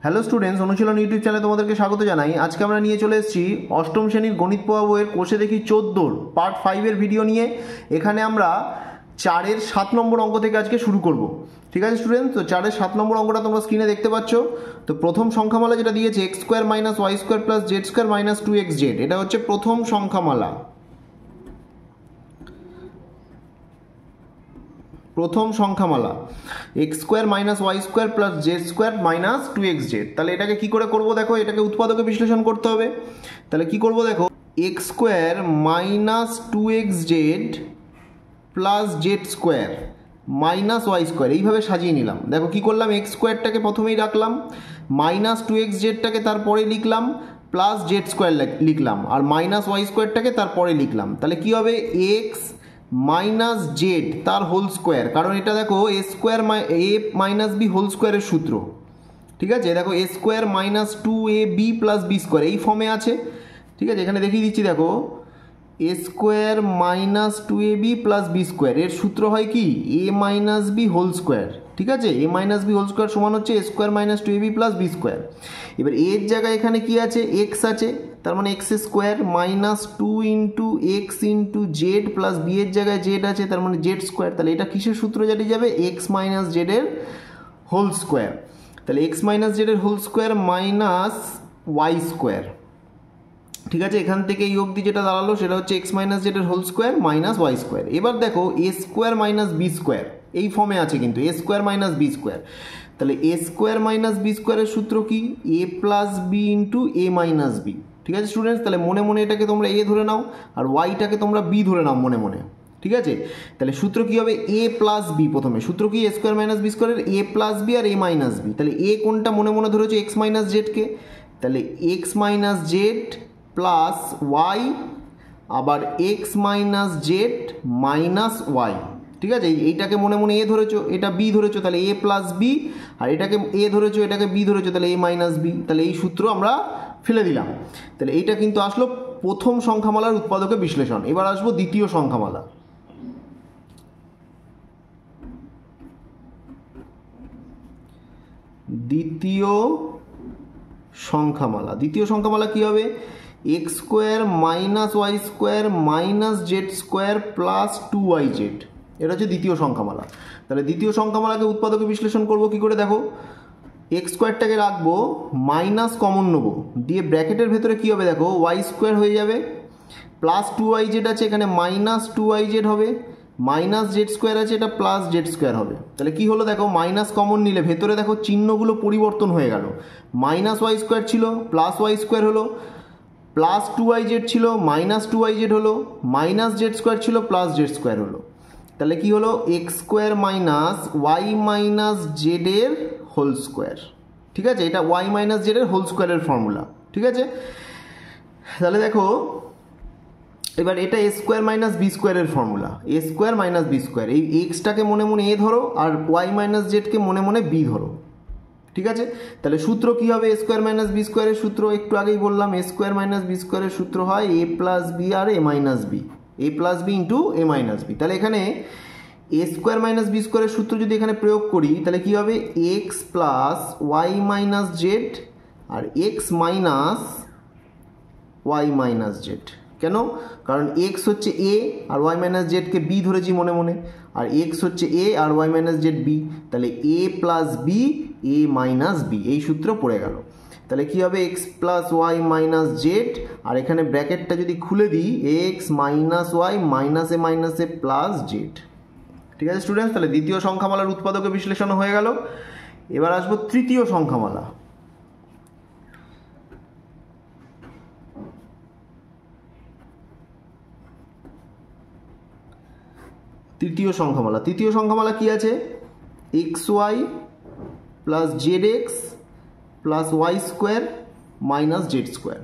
Hello students, অনুশীলন YouTube চ্যানেলে তোমাদেরকে স্বাগত জানাই। আজকে আমরা নিয়ে চলে এসেছি অষ্টম শ্রেণীর গণিত পড়া বইয়ের কোষে দেখি 14 পার্ট 5 ভিডিও নিয়ে। এখানে আমরা 4-এর 7 নম্বর অঙ্ক থেকে আজকে শুরু করব। ঠিক আছে স্টুডেন্টস, তো 4-এর 7 নম্বর অঙ্কটা তোমরা স্ক্রিনে দেখতে পাচ্ছ। তো প্রথম সংখ্যামালা যেটা দিয়েছে x square minus Y square plus Z square minus 2xz, এটা হচ্ছে প্রথম সংখ্যামালা। প্রথম সংখ্যামালা x square minus Y square plus Z square minus 2xz। তাহলে এটাকে কি করে করব দেখো, এটাকে উৎপাদকে বিশ্লেষণ করতে হবে। তাহলে কি করব দেখো, x square minus 2xz plus Z square minus Y square, এইভাবে সাজিয়ে নিলাম। দেখো কি করলাম, এক্স স্কোয়ারটাকে প্রথমেই রাখলাম, মাইনাস 2xzটাকে তারপরে লিখলাম, প্লাস জেড স্কোয়ার লিখলাম, আর মাইনাস ওয়াই স্কোয়ারটাকে তারপরে লিখলাম। তাহলে কি হবে, এক্স মাইনাস জেড তার হোল স্কোয়ার, কারণ এটা দেখো A square A minus B whole স্কোয়ারের সূত্র। ঠিক আছে, দেখো A square minus 2ab plus B square এই ফর্মে আছে। ঠিক আছে, এখানে দেখিয়ে দিচ্ছি, দেখো A square minus 2ab plus B square এর সূত্র হয় কি, A minus B whole square. ঠিক আছে, A minus B whole square সমান হচ্ছে A square minus 2ab plus B square. এবার এর জায়গায় এখানে কি আছে, এক্স আছে, তার মানে x square minus 2 into x into z plus b এর জায়গায় জেড আছে, তার মানে জেড স্কোয়ার। তাহলে এটা কিসের সূত্র দাঁড়িয়ে যাবে, এক্স মাইনাস জেডের হোল স্কোয়ার। তাহলে এক্স মাইনাস জেডের whole square minus Y square. ঠিক আছে, এখান থেকে এই অবধি যেটা দাঁড়ালো সেটা হচ্ছে এক্স মাইনাস জেডের whole square minus Y square. এবার দেখো A square minus B square এই ফর্মে আছে কিন্তু, A square minus B square. তাহলে এ স্কোয়ার মাইনাস বি স্কোয়ারের সূত্র কি, A plus B into A minus B. ঠিক আছে স্টুডেন্টস, তাহলে মনে মনে এটাকে তোমরা এ ধরে নাও আর ওয়াইটাকে তোমরা বি ধরে নাও মনে মনে। ঠিক আছে, তাহলে সূত্র কি হবে, এ প্লাস বি। প্রথমে সূত্র কি, এ স্কোয়ার মাইনাস বি স্কোয়ারের এ প্লাস বি আর এ মাইনাস বি। তাহলে এ কোনটা মনে মনে ধরেছো, এক্স মাইনাস জেডকে, তাহলে x minus Z plus Y, আবার X minus Z minus Y. ঠিক আছে, এইটাকে মনে মনে এ ধরেছো, এটা বি ধরেছো, তাহলে এ প্লাস বি, আর এটাকে এ ধরেছো, এটাকে বি ধরেছো, তাহলে এ মাইনাস বি। তাহলে এই সূত্র আমরা ফেলে দিলাম। তাহলে এইটা কিন্তু আসলো প্রথম সংখ্যামালার উৎপাদকে বিশ্লেষণ। এবার আসবো দ্বিতীয় সংখ্যামালা। দ্বিতীয় সংখ্যামালা কি হবে, x square minus Y square minus Z square plus 2yz, এটা হচ্ছে দ্বিতীয় সংখ্যামালা। তাহলে দ্বিতীয় সংখ্যামালাকে উৎপাদকে বিশ্লেষণ করব কি করে, দেখো এক্স স্কোয়ারটাকে রাখবো, মাইনাস কমন নেবো, দিয়ে ব্র্যাকেটের ভেতরে কি হবে দেখো, ওয়াই স্কোয়ার হয়ে যাবে, প্লাস 2yz আছে, এখানে মাইনাস 2yz হবে, মাইনাস জেড স্কোয়ার আছে, এটা প্লাস জেড স্কোয়ার হবে। তাহলে কি হলো দেখো, মাইনাস কমন নিলে ভেতরে দেখো চিহ্নগুলো পরিবর্তন হয়ে গেল, মাইনাস ওয়াই স্কোয়ার ছিল প্লাস ওয়াই স্কোয়ার হলো, প্লাস 2yz ছিল মাইনাস 2yz হলো, মাইনাস জেড স্কোয়ার ছিল প্লাস জেড স্কোয়ার হলো। তাহলে কি হলো, X square minus Y minus জেডের হোল স্কোয়ার। ঠিক আছে, এটা ওয়াই মাইনাস জেডের হোল স্কোয়ারের ফর্মুলা। ঠিক আছে, তাহলে দেখো এবার এটা এ স্কোয়ার মাইনাস বি স্কোয়ারের formula, A square minus B square. এই এক্সটাকে মনে মনে এ ধরো আর ওয়াই মাইনাস জেডকে মনে মনে বি ধরো। ঠিক আছে, তাহলে সূত্র কি হবে, এ স্কোয়ার মাইনাস বি স্কোয়ারের সূত্র একটু আগেই বললাম, এ স্কোয়ার মাইনাস বি স্কোয়ারের সূত্র হয় এ plus B R A minus B, A plus B into A minus B. তাহলে এখানে এ স্কোয়ার মাইনাস বি স্কোয়ারের সূত্র যদি এখানে প্রয়োগ করি, তাহলে কি হবে, X plus Y minus Z আর X minus Y minus Z. কেন, কারণ এক্স হচ্ছে এ আর ওয়াই মাইনাস জেডকে বি ধরেছি মনে মনে, আর এক্স হচ্ছে এ আর ওয়াই মাইনাস জেড বি, তাহলে A plus B A minus B, এই সূত্র পড়ে গেল। তাহলে কি হবে, X plus Y minus Z, আর এখানে ব্র্যাকেটটা যদি খুলে দিই, X minus Y minus A plus Z. ঠিক আছে স্টুডেন্টস, তাহলে দ্বিতীয় সংখ্যামালার উৎপাদকে বিশ্লেষণ হয়ে গেল। এবার আসবো তৃতীয় সংখ্যামালা। তৃতীয় সংখ্যামালা কি আছে, x Y plus z x plus Y square minus Z square.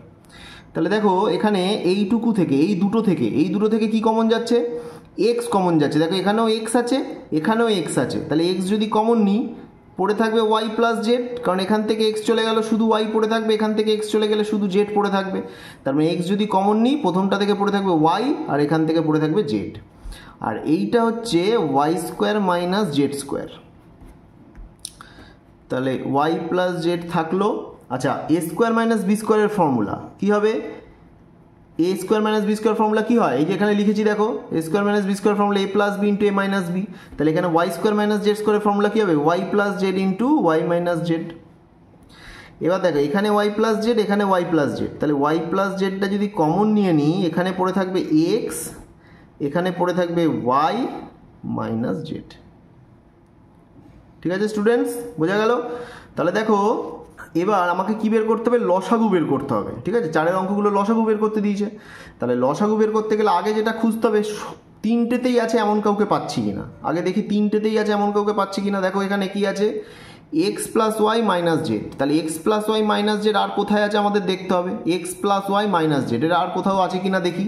তাহলে দেখো এখানে এইটুকু থেকে এই দুটো থেকে কি কমন যাচ্ছে, এক্স কমন যাচ্ছে। দেখো এখানেও এক্স আছে, এখানেও এক্স আছে, তাহলে এক্স যদি কমন নিই পড়ে থাকবে ওয়াই প্লাস জেড, কারণ এখান থেকে এক্স চলে গেল শুধু ওয়াই পড়ে থাকবে, এখান থেকে এক্স চলে গেলে শুধু জেড পড়ে থাকবে। তার মানে এক্স যদি কমন নিই প্রথমটা থেকে পড়ে থাকবে ওয়াই আর এখান থেকে পড়ে থাকবে জেড, আর এইটা হচ্ছে Y square minus Z square. তাহলে ওয়াই প্লাস জেড থাকলো। আচ্ছা, এ স্কোয়ার মাইনাস বি স্কোয়ারের ফর্মুলা কী হবে? A square minus B square formula কী হয়? এই যে এখানে লিখেছি দেখো, A square minus B square formula A plus B into A minus B. তাহলে এখানে ওয়াই স্কোয়ার মাইনাস জেড স্কোয়ারের ফর্মুলা কী হবে? Y plus Z into Y minus Z. এবার দেখো এখানে ওয়াই প্লাস জেড, এখানে ওয়াই প্লাস জেড, তাহলে ওয়াই প্লাস জেডটা যদি কমন নিয়ে নিই, এখানে পড়ে থাকবে এক্স, এখানে পড়ে থাকবে ওয়াই মাইনাস জেড। ঠিক আছে স্টুডেন্টস, বোঝা গেল? তাহলে দেখো এবার আমাকে কি বের করতে হবে? লসাগু বের করতে হবে। ঠিক আছে, চারের অঙ্কগুলো লসাগু বের করতে দিয়েছে। তাহলে লসাগু বের করতে গেলে আগে যেটা খুঁজতে হবে, তিনটেতেই আছে এমন কাউকে পাচ্ছি কিনা। আগে দেখি তিনটেতেই আছে এমন কাউকে পাচ্ছি কিনা। দেখো এখানে কি আছে? X plus Y minus Z. তাহলে X plus Y minus Z আর কোথায় আছে আমাদের দেখতে হবে। X plus Y minus Z এটা আর কোথাও আছে কিনা দেখি।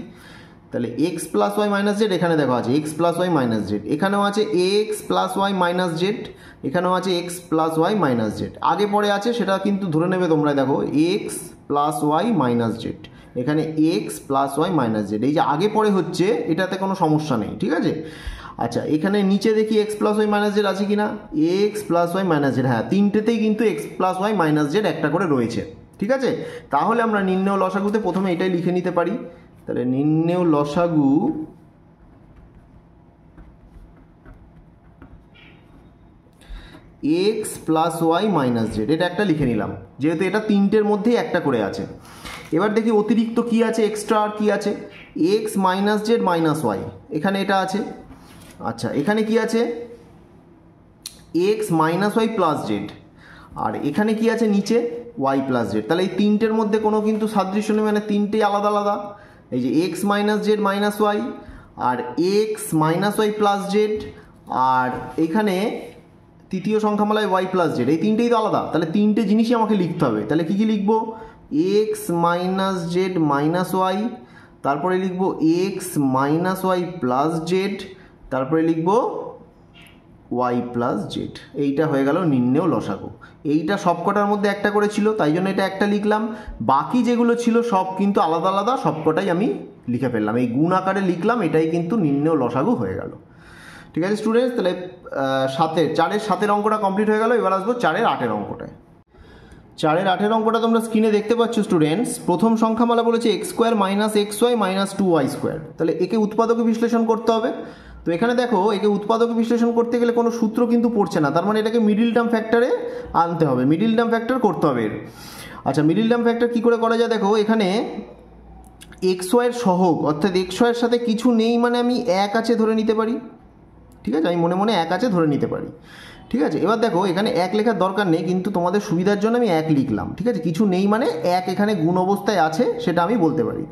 তাহলে X plus Y minus Z এখানে দেখো আছে X plus Y minus Z, এখানেও আছে X plus Y minus Z, এখানেও আছে X plus Y minus Z. আগে পরে আছে সেটা কিন্তু ধরে নেবে তোমরা। দেখো x plus Y minus Z, এখানে x plus Y minus z, এই যে আগে পরে হচ্ছে এটাতে কোনো সমস্যা নেই। ঠিক আছে, আচ্ছা এখানে নিচে দেখি x plus Y minus z আছে কিনা। X plus Y minus z, হ্যাঁ তিনটেতেই কিন্তু x plus Y minus z একটা করে রয়েছে। ঠিক আছে, তাহলে আমরা নির্ণেয় লসাগুতে প্রথমে এটাই লিখে নিতে পারি। তাহলে নির্ণেয় লসাগু x plus Y minus Z, এটা একটা লিখে নিলাম, যেহেতু এটা তিনটের মধ্যেই একটা করে আছে। এবার দেখি অতিরিক্ত কি আছে, এক্সট্রা আর কি আছে। X minus Z minus Y, এখানে এটা আছে। আচ্ছা এখানে কি আছে? X minus Y plus Z, আর এখানে কি আছে নিচে? Y plus Z. তাহলে এই তিনটের মধ্যে কোনো কিন্তু সাদৃশ্য নেই, মানে তিনটেই আলাদা আলাদা। এই যে X minus Z minus Y, আর X minus Y plus Z, আর এইখানে তৃতীয় সংখ্যামালায় ওয়াই প্লাস জেড, এই তিনটেই তো আলাদা। তাহলে তিনটে জিনিসই আমাকে লিখতে হবে। তাহলে কী কী লিখবো? X minus Z minus y, তারপরে লিখবো x minus Y plus z, তারপরে লিখবো ওয়াই প্লাস জেড। এইটা হয়ে গেল নির্ণেয় লসাগু। এইটা সবকটার মধ্যে একটা করে ছিল, তাই জন্য এটা একটা লিখলাম। বাকি যেগুলো ছিল সব কিন্তু আলাদা আলাদা, সবকটাই আমি লিখে ফেললাম, এই গুণ আকারে লিখলাম। এটাই কিন্তু নির্ণেয় লসাগু হয়ে গেল। ঠিক আছে স্টুডেন্টস, তাহলে চারের সাতের অঙ্কটা কমপ্লিট হয়ে গেল। এবার আসবো চারের আটের অঙ্কটায়। চারের আটের অঙ্কটা তোমরা স্ক্রিনে দেখতে পাচ্ছ স্টুডেন্টস। প্রথম সংখ্যামালা বলেছে x square minus x y minus two Y square. তাহলে একে উৎপাদকে বিশ্লেষণ করতে হবে। তো এখানে দেখো একে উৎপাদকে বিশ্লেষণ করতে গেলে কোনো সূত্র কিন্তু পড়ছে না, তার মানে এটাকে মিডিল টার্ম ফ্যাক্টরে আনতে হবে, মিডিল টার্ম ফ্যাক্টর করতে হবে এর। আচ্ছা মিডিল টার্ম ফ্যাক্টর কী করে করা যায়? দেখো এখানে এক্স ওয়াইয়ের সহগ, অর্থাৎ এক্স ওয়াইয়ের সাথে কিছু নেই মানে আমি এক আছে ধরে নিতে পারি। ঠিক আছে, আমি মনে মনে এক আছে ধরে নিতে পারি। ঠিক আছে, এবার দেখো এখানে এক লেখার দরকার নেই, কিন্তু তোমাদের সুবিধার জন্য আমি এক লিখলাম। ঠিক আছে, কিছু নেই মানে এক এখানে গুণ অবস্থায় আছে, সেটা আমি বলতে পারি।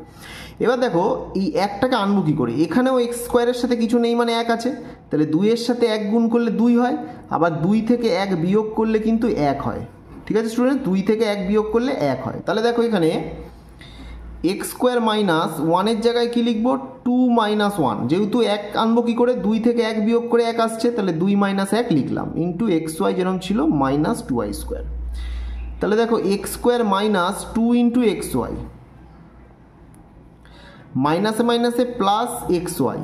এবার দেখো এই একটাকে আনবো কী করে? এখানেও এক্স স্কোয়ারের সাথে কিছু নেই মানে এক আছে, তাহলে দুইয়ের সাথে এক গুণ করলে দুই হয়, আবার দুই থেকে এক বিয়োগ করলে কিন্তু এক হয়। ঠিক আছে স্টুডেন্ট, দুই থেকে এক বিয়োগ করলে এক হয়। তাহলে দেখো এখানে এক্স স্কোয়ার মাইনাস ওয়ানের জায়গায় কী লিখবো? টু মাইনাস ওয়ান, যেহেতু এক আনবো কী করে? দুই থেকে এক বিয়োগ করে এক আসছে, তাহলে দুই মাইনাস এক লিখলাম, ইন্টু এক্স ওয়াই যেরকম ছিল মাইনাস টু ওয়াই স্কোয়ার। তাহলে দেখো x square minus two into x y, মাইনাসে মাইনাসে plus x y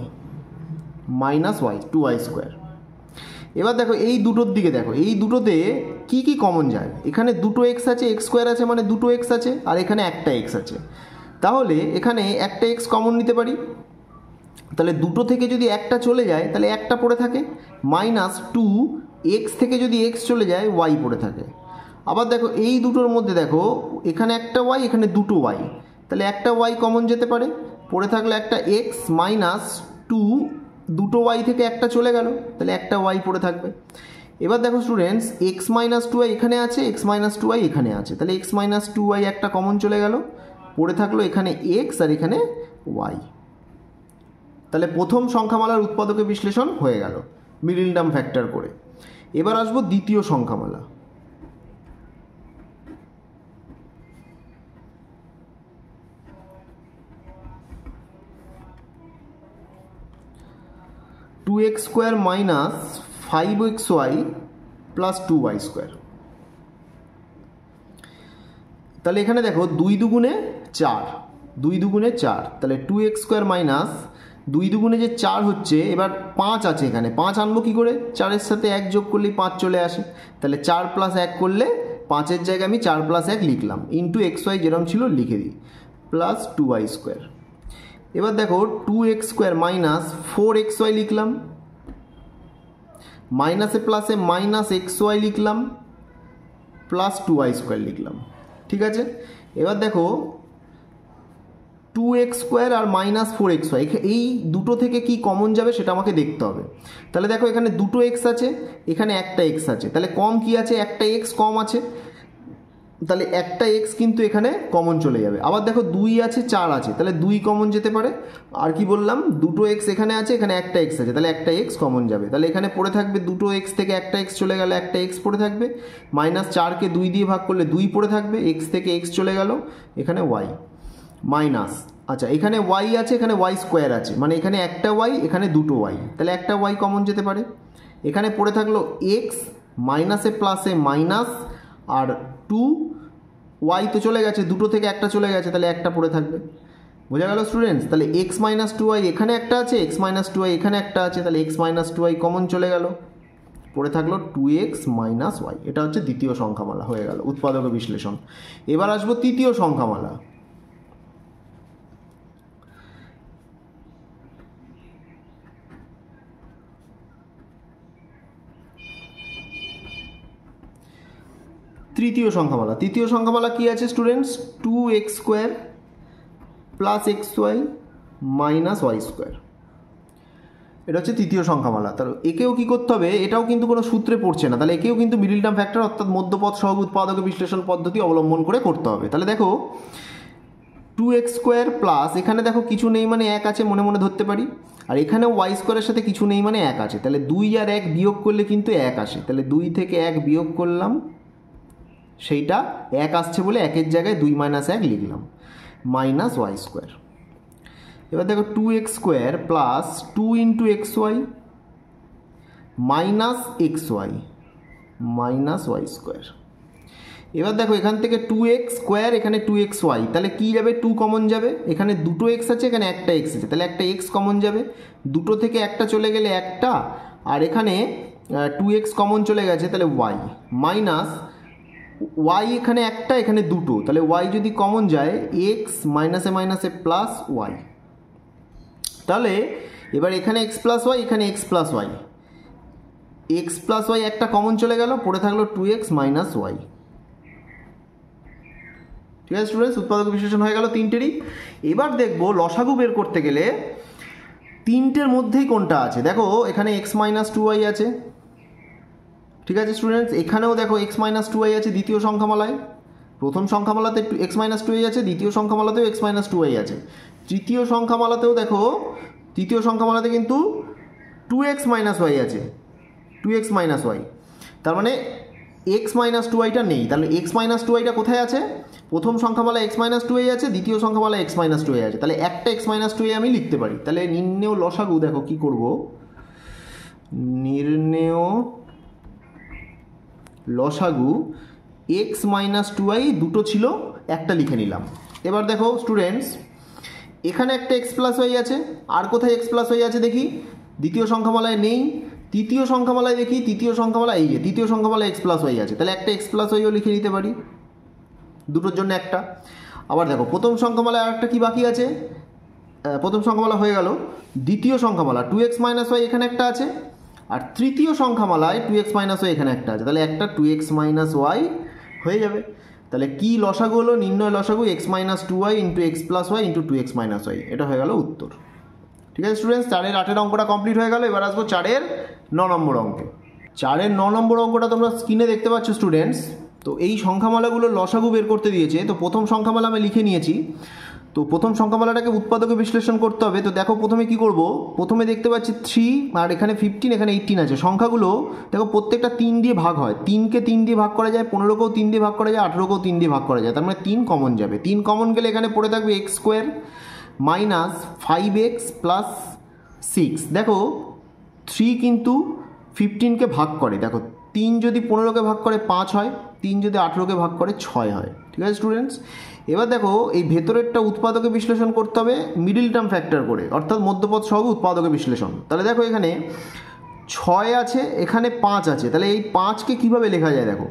minus y two Y square. এবার দেখো এই দুটোর দিকে দেখো, এই দুটোতে কি কি কমন যায়? এখানে দুটো এক্স আছে, এক্স স্কোয়ার আছে মানে দুটো এক্স আছে, আর এখানে একটা এক্স আছে, তাহলে এখানে একটা এক্স কমন নিতে পারি। তাহলে দুটো থেকে যদি একটা চলে যায় তাহলে একটা পড়ে থাকে, মাইনাস টু এক্স থেকে যদি এক্স চলে যায় ওয়াই পড়ে থাকে। আবার দেখো এই দুটোর মধ্যে দেখো এখানে একটা ওয়াই, এখানে দুটো ওয়াই, তাহলে একটা ওয়াই কমন যেতে পারে, পড়ে থাকলে একটা এক্স মাইনাস টু, দুটো ওয়াই থেকে একটা চলে গেল, তাহলে একটা ওয়াই পড়ে থাকবে। এবার দেখো students x minus two y এখানে আছে, এক্স মাইনাস টু ওয়াই এখানে আছে, তাহলে এক্স মাইনাস টু ওয়াই একটা কমন চলে গেল, পড়ে থাকলো এখানে এক্স আর এখানে ওয়াই। তাহলে প্রথম সংখ্যামালার উৎপাদকে বিশ্লেষণ হয়ে গেল মিডিল টার্ম ফ্যাক্টর করে। এবার আসবো দ্বিতীয় সংখ্যামালা। Two X square minus five X Y plus two Y square. তাহলে এখানে দেখো দুই দুগুণে চার, দুই দুগুণে চার, তাহলে টু এক্স স্কোয়ার মাইনাস 2 দুগুণে যে 4 হচ্ছে, এবার 5 আছে এখানে, 5 আনবো কী করে, 4-এর সাথে 1 যোগ করলেই 5 চলে আসে, তাহলে 4 + 1 করলে 5-এর জায়গায় আমি 4 + 1 লিখলাম, ইন্টু xy যেরকম ছিল লিখে দিই, প্লাস 2y²। এবার দেখো 2x² মাইনাস 4xy লিখলাম, মাইনাসে প্লাসে মাইনাস xy লিখলাম, প্লাস 2y² লিখলাম। ঠিক আছে, এবার দেখো 2x² আর মাইনাস 4xy, এই দুটো থেকে কি কমন যাবে সেটা আমাকে দেখতে হবে। তাহলে দেখো এখানে দুটো x আছে, এখানে একটা x আছে, তাহলে কম কি আছে, একটা x কম আছে, তাহলে একটা x কিন্তু এখানে কমন চলে যাবে। আবার দেখো 2 আছে 4 আছে, তাহলে 2 কমন যেতে পারে। আর কি বললাম, দুটো x এখানে আছে, এখানে একটা x আছে, তাহলে একটা x কমন যাবে। তাহলে এখানে পড়ে থাকবে দুটো x থেকে একটা x চলে গেলে একটা x পড়ে থাকবে, মাইনাস 4কে 2 দিয়ে ভাগ করলে 2 পড়ে থাকবে, x থেকে x চলে গেল, এখানে y মাইনাস, আচ্ছা এখানে y আছে, এখানে y² আছে, মানে এখানে একটা y, এখানে দুটো y, তাহলে একটা y কমন যেতে পারে। এখানে পড়ে থাকলো x, মাইনাসে প্লাসে মাইনাস, আর 2y তো চলে গেছে, দুটো থেকে একটা চলে গেছে, তাহলে একটা পড়ে থাকবে। বোঝা গেল স্টুডেন্টস? তাহলে x - 2y এখানে একটা আছে, x - 2y এখানে একটা আছে, তাহলে x - 2y কমন চলে গেল, পড়ে থাকলো 2x - y। এটা হচ্ছে দ্বিতীয় সংখ্যামালা, হয়ে গেল উৎপাদক বিশ্লেষণ। এবার আসবো তৃতীয় সংখ্যামালা। তৃতীয় সংখ্যামালা কি আছে students, 2x² plus xy minus y²। এটা হচ্ছে তৃতীয় সংখ্যামালা। তার একেও কি করতে হবে, এটাও কিন্তু কোনো সূত্রে পড়ছে না, তাহলে একেও কিন্তু মিডল টার্ম ফ্যাক্টর অর্থাৎ মধ্যপদ সহগ উৎপাদক বিশ্লেষণ পদ্ধতি অবলম্বন করে করতে হবে। তাহলে দেখো 2x² প্লাস, এখানে দেখো কিছু নেই মানে 1 আছে, মনে মনে ধরতে পারি, আর এখানে y² সাথে কিছু নেই মানে 1 আছে, তাহলে 2 আর 1 বিয়োগ করলে কিন্তু 1 আসে, তাহলে 2 থেকে 1 বিয়োগ করলাম, সেইটা 1 আসছে বলে 1-এর জায়গায় 2 - 1 লিখলাম, মাইনাস y²। এবার দেখো 2x² plus 2 × xy minus xy minus y²। এবার দেখো এখান থেকে 2x², এখানে 2xy, তাহলে কি যাবে, 2 কমন যাবে, এখানে দুটো x আছে, এখানে একটা x আছে, তাহলে একটা x কমন যাবে, দুটো থেকে একটা চলে গেলে একটা, আর এখানে 2x কমন চলে গেছে, তাহলে y মাইনাস y, এখানে একটা এখানে দুটো, তাহলে y যদি কমন যায় x মাইনাসে মাইনাসে প্লাস y। তাহলে এবার এখানে x প্লাস y, এখানে x plus y, x plus y একটা কমন চলে গেল, পড়ে থাকলো 2x মাইনাস y। ঠিক আছে স্টুডেন্টস, উৎপাদক বিশ্লেষণ হয়ে গেল তিনটেরই। এবার দেখবো লসাগু বের করতে গেলে তিনটের মধ্যেই কোনটা আছে। দেখো এখানে x - 2y আছে, ঠিক আছে স্টুডেন্টস, এখানেও দেখো x - 2y আছে দ্বিতীয় সংখ্যামালায়, প্রথম সংখ্যামালাতে x - 2y আছে, দ্বিতীয় সংখ্যামালাতেও x - 2y আছে, তৃতীয় সংখ্যামালাতেও দেখো, তৃতীয় সংখ্যামালাতে কিন্তু 2x - y আছে, 2x - y, তার মানে x - 2yটা নেই। তাহলে x - 2yটা কোথায় আছে, প্রথম সংখ্যামালা x - 2y আছে, দ্বিতীয় সংখ্যামালা x - 2y আছে, তাহলে একটা x - 2y আমি লিখতে পারি। তাহলে নির্ণেয় লসাগু, দেখো কি করব, নির্ণেয় লসাগু x - 2y দুটো ছিল, একটা লিখে নিলাম। এবার দেখো স্টুডেন্টস, এখানে একটা x প্লাস y আছে, আর কোথায় x প্লাস y আছে দেখি, দ্বিতীয় সংখ্যামালায় নেই, তৃতীয় সংখ্যামালায় দেখি, তৃতীয় সংখ্যামালা এই যে তৃতীয় সংখ্যামালায় x প্লাস y আছে, তাহলে একটা x প্লাস yও লিখে নিতে পারি, দুটোর জন্য একটা। আবার দেখো প্রথম সংখ্যামালায় আরেকটা কি বাকি আছে, প্রথম সংখ্যামালা হয়ে গেল, দ্বিতীয় সংখ্যামালা 2x - y এখানে একটা আছে, আর তৃতীয় সংখ্যামালায় 2x - y এখানে একটা আছে, তাহলে একটা 2x - y হয়ে যাবে। তাহলে কি লসাগু হলো, নির্ণয় লসাগু x - 2y × x + y × 2x - y, এটা হয়ে গেল উত্তর। ঠিক আছে স্টুডেন্টস, 4-এর 8-এর অঙ্কটা কমপ্লিট হয়ে গেল। এবার আসবো 4-এর 9 নম্বর অঙ্কে। 4-এর 9 নম্বর অঙ্কটা তোমরা স্ক্রিনে দেখতে পাচ্ছ স্টুডেন্টস। তো এই সংখ্যামালাগুলোর লসাগু বের করতে দিয়েছে, তো প্রথম সংখ্যামালা আমি লিখে নিয়েছি, তো প্রথম সংখ্যামালাটাকে উৎপাদকে বিশ্লেষণ করতে হবে। তো দেখো প্রথমে কি করব, প্রথমে দেখতে পাচ্ছি 3, আর এখানে 15, এখানে 18 আছে, সংখ্যাগুলো দেখো প্রত্যেকটা 3 দিয়ে ভাগ হয়, 3কে 3 দিয়ে ভাগ করা যায়, 15কেও 3 দিয়ে ভাগ করা যায়, 18কেও 3 দিয়ে ভাগ করা যায়, তার মানে 3 কমন যাবে। 3 কমন গেলে এখানে পড়ে থাকবে x² মাইনাস 5x প্লাস 6। দেখো 3 কিন্তু 15কে ভাগ করে, দেখো 3 যদি 15কে ভাগ করে 5 হয়, 3 যদি 18কে ভাগ করে 6 হয়। ঠিক আছে স্টুডেন্টস, এবার দেখো এই ভেতরেরটা উৎপাদকে বিশ্লেষণ করতে হবে মিডিল টার্ম ফ্যাক্টর করে, অর্থাৎ মধ্যপদ সহগ উৎপাদকে বিশ্লেষণ। তাহলে দেখো এখানে 6 আছে, এখানে 5 আছে, তাহলে এই 5কে কীভাবে লেখা যায় দেখো,